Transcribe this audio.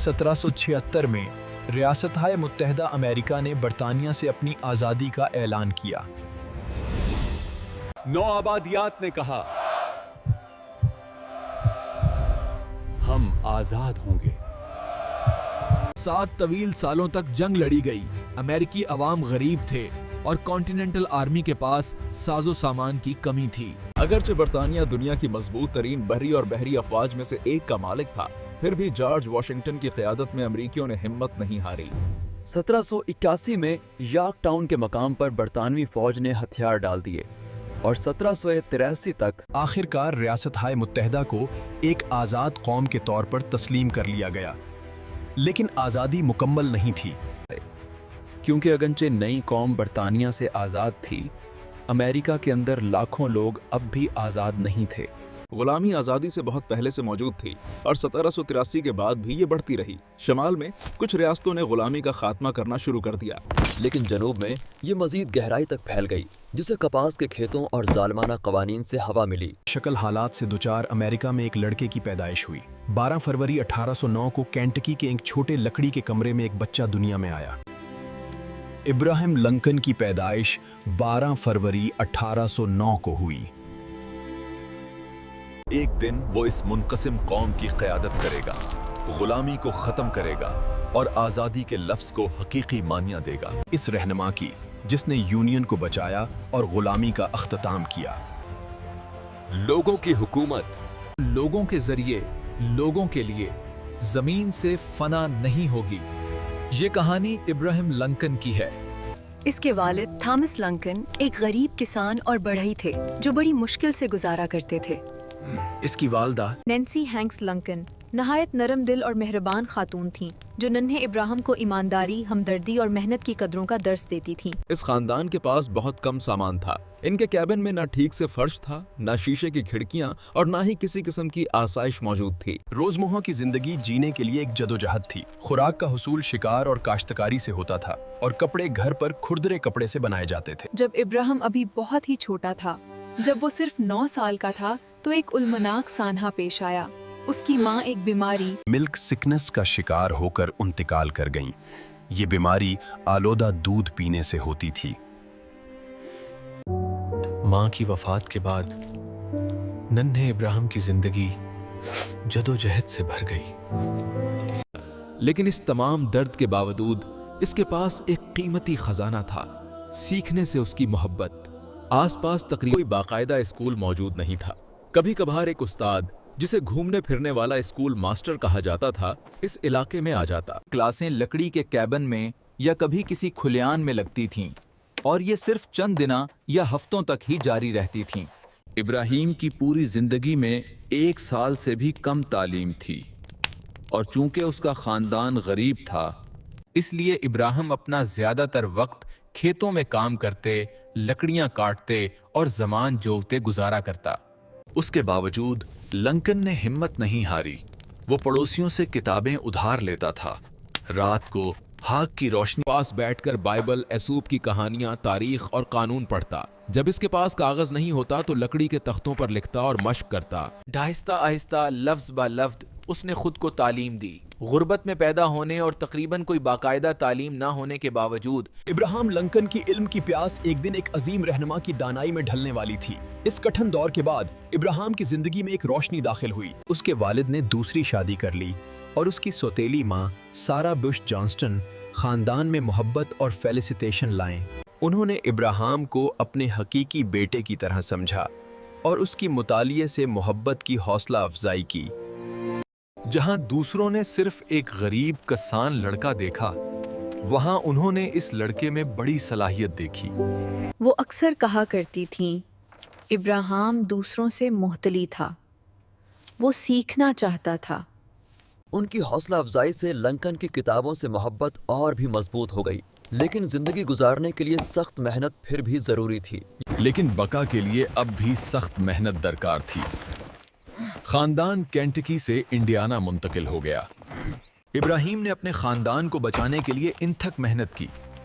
1776 میں ریاستہائے متحدہ امریکہ نے برطانیہ سے اپنی آزادی کا اعلان کیا۔ نوآبادیات نے کہا ہم آزاد ہوں گے۔ 7 طویل سالوں تک جنگ لڑی گئی۔ امریکی عوام غریب تھے اور کانٹیننٹل آرمی کے پاس ساز و سامان کی کمی تھی۔ اگرچہ برطانیہ دنیا کی مضبوط ترین بحری اور بحری افواج میں سے ایک کا مالک تھا، پھر بھی جارج واشنگٹن کی قیادت میں امریکیوں نے ہمت نہیں ہاری۔ 1781 میں یارک ٹاؤن کے مقام پر برطانوی فوج نے ہتھیار ڈال دیے اور 1783 تک آخر کار ریاستہائے متحدہ کو ایک آزاد قوم کے طور پر تسلیم کر لیا گیا، لیکن آزادی مکمل نہیں تھی۔ کیونکہ اگرچہ نئی قوم برطانیہ سے آزاد تھی، امریکہ کے اندر لاکھوں لوگ اب بھی آزاد نہیں تھے۔ غلامی آزادی سے بہت پہلے سے موجود تھی اور 1783 کے بعد بھی یہ بڑھتی رہی۔ شمال میں کچھ ریاستوں نے غلامی کا خاتمہ کرنا شروع کر دیا، لیکن جنوب میں یہ مزید گہرائی تک پھیل گئی، جسے کپاس کے کھیتوں اور ظالمانہ قوانین سے ہوا ملی۔ شکل حالات سے دوچار امریکہ میں ایک لڑکے کی پیدائش ہوئی۔ 12 فروری 1809 کو کینٹکی کے ایک چھوٹے لکڑی کے کمرے میں ایک بچہ دنیا میں آیا۔ ابراہیم لنکن کی پیدائش 12 فروری 1809 کو ہوئی۔ ایک دن وہ اس منقسم قوم کی قیادت کرے گا، غلامی کو ختم کرے گا اور آزادی کے لفظ کو حقیقی معنی دے گا۔ اس رہنما کی جس نے یونین کو بچایا اور غلامی کا اختتام کیا۔ لوگوں کی حکومت لوگوں کے ذریعے، لوگوں کے لیے، زمین سے فنا نہیں ہوگی۔ یہ کہانی ابراہیم لنکن کی ہے۔ اس کے والد تھامس لنکن ایک غریب کسان اور بڑھئی تھے جو بڑی مشکل سے گزارا کرتے تھے۔ اس کی والدہ نینسی ہینکس لنکن نہایت نرم دل اور مہربان خاتون تھیں جو ننھے ابراہیم کو ایمانداری، ہمدردی اور محنت کی قدروں کا درس دیتی تھیں۔ اس خاندان کے پاس بہت کم سامان تھا۔ ان کے کیبن میں نہ ٹھیک سے فرش تھا، نہ شیشے کی کھڑکیاں اور نہ ہی کسی قسم کی آسائش موجود تھی۔ روزمرہ کی زندگی جینے کے لیے ایک جدوجہد تھی۔ خوراک کا حصول شکار اور کاشتکاری سے ہوتا تھا اور کپڑے گھر پر کھردرے کپڑے سے بنائے جاتے تھے۔ جب ابراہیم ابھی بہت ہی چھوٹا تھا، جب وہ صرف 9 سال کا تھا، تو ایک المناک سانحہ پیش آیا۔ اس کی ماں ایک بیماری ملک سکنس کا شکار ہو کر انتقال کر گئیں۔ یہ بیماری آلودہ دودھ پینے سے ہوتی تھی۔ ماں کی وفات کے بعد ننھے ابراہیم کی زندگی جدوجہد سے بھر گئی۔ لیکن اس تمام درد کے باوجود اس کے پاس ایک قیمتی خزانہ تھا، سیکھنے سے اس کی محبت۔ آس پاس تقریباً کوئی باقاعدہ اسکول موجود نہیں تھا۔ کبھی کبھار ایک استاد جسے گھومنے پھرنے والا اسکول ماسٹر کہا جاتا تھا اس علاقے میں آ جاتا۔ کلاسیں لکڑی کے کیبن میں یا کبھی کسی کھلیان میں لگتی تھیں اور یہ صرف چند دنوں یا ہفتوں تک ہی جاری رہتی تھیں۔ ابراہیم کی پوری زندگی میں 1 سال سے بھی کم تعلیم تھی اور چونکہ اس کا خاندان غریب تھا، اس لیے ابراہیم اپنا زیادہ تر وقت کھیتوں میں کام کرتے، لکڑیاں کاٹتے اور زمان جوتے گزارا کرتا۔ اس کے باوجود لنکن نے ہمت نہیں ہاری۔ وہ پڑوسیوں سے کتابیں ادھار لیتا تھا۔ رات کو ہاک کی روشنی پاس بیٹھ کر بائبل، ایسوب کی کہانیاں، تاریخ اور قانون پڑھتا۔ جب اس کے پاس کاغذ نہیں ہوتا تو لکڑی کے تختوں پر لکھتا اور مشق کرتا۔ آہستہ آہستہ لفظ با لفظ اس نے خود کو تعلیم دی۔ غربت میں پیدا ہونے اور تقریباً کوئی باقاعدہ تعلیم نہ ہونے کے باوجود ابراہیم لنکن کی علم کی پیاس ایک دن ایک عظیم رہنما کی دانائی میں ڈھلنے والی تھی۔ اس کٹھن دور کے بعد ابراہیم کی زندگی میں ایک روشنی داخل ہوئی۔ اس کے والد نے دوسری شادی کر لی اور اس کی سوتیلی ماں سارا بش جانسٹن خاندان میں محبت اور فیلسٹیشن لائیں۔ انہوں نے ابراہیم کو اپنے حقیقی بیٹے کی طرح سمجھا اور اس کی مطالعے سے محبت کی حوصلہ افزائی کی۔ جہاں دوسروں نے صرف ایک غریب کسان لڑکا دیکھا، وہاں انہوں نے اس لڑکے میں بڑی صلاحیت دیکھی۔ وہ اکثر کہا کرتی تھیں، ابراہیم دوسروں سے محتلی تھا، وہ سیکھنا چاہتا تھا۔ ان کی حوصلہ افزائی سے لنکن کی کتابوں سے محبت اور بھی مضبوط ہو گئی، لیکن زندگی گزارنے کے لیے سخت محنت پھر بھی ضروری تھی۔ لیکن بقا کے لیے اب بھی سخت محنت درکار تھی۔ خاندان کینٹکی سے انڈیانا منتقل ہو گیا۔ ابراہیم نے اپنے خاندان کو بچانے کے لیے انتھک محنت کی،